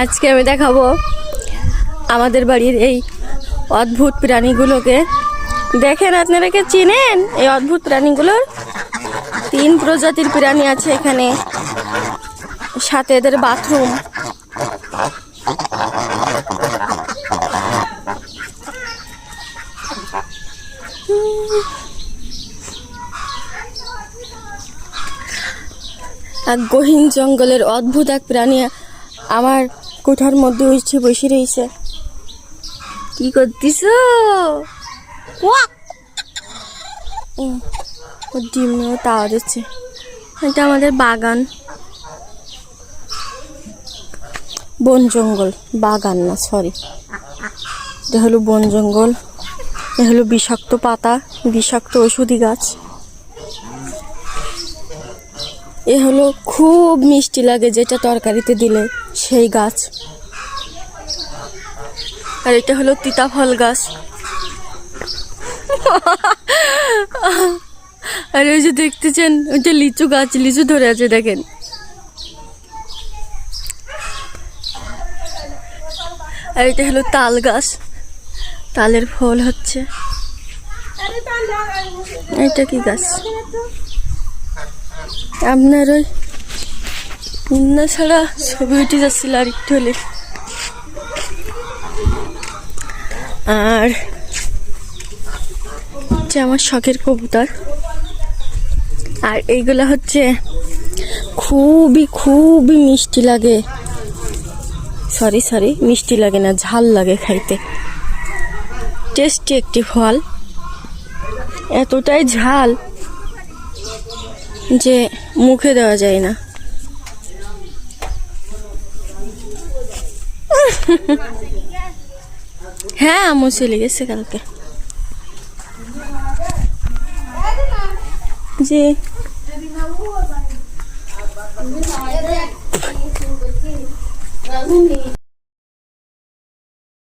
আজকে আমি দেখাবো আমাদের বাড়ির এই অদ্ভুত প্রাণীগুলোকে। দেখেন, আপনারা কি চিনেন এই অদ্ভুত প্রাণীগুলোর? 3 প্রজাতির প্রাণী আছে এখানে, সাথে এদের বাথরুম। আর গহীন জঙ্গলের অদ্ভুত এক প্রাণী আমার কোঠার মধ্যে উঠছে বসে রয়েছে। কি করতিস? ডিমেও তাওয়া দিচ্ছে। এটা আমাদের বাগান, বন জঙ্গল, বাগান না, সরি, এটা হলো বন জঙ্গল। এ হলো বিষাক্ত পাতা, বিষাক্ত ওষুধি গাছ। এ হলো খুব মিষ্টি লাগে যেটা তরকারিতে দিলে সেই গাছ। আর এটা হলো তিতা ফল গাছ। আর ওই যে দেখতেছেন ওইটা লিচু গাছ, লিচু ধরে আছে দেখেন। আর এটা হলো তাল গাছ, তালের ফল হচ্ছে। এটা কি গাছ? আপনার ওই না ছাড়া ছবি উঠে যাচ্ছিল আর একটু হলে। আর আমার শখের কবুতর। আর এইগুলা হচ্ছে খুবই খুবই মিষ্টি লাগে। সরি মিষ্টি লাগে না, ঝাল লাগে খাইতে। টেস্টি একটি ফল, এতটাই ঝাল যে মুখে দেওয়া যায় না। হ্যাঁ, আমু চলে গেছে কালকে। যে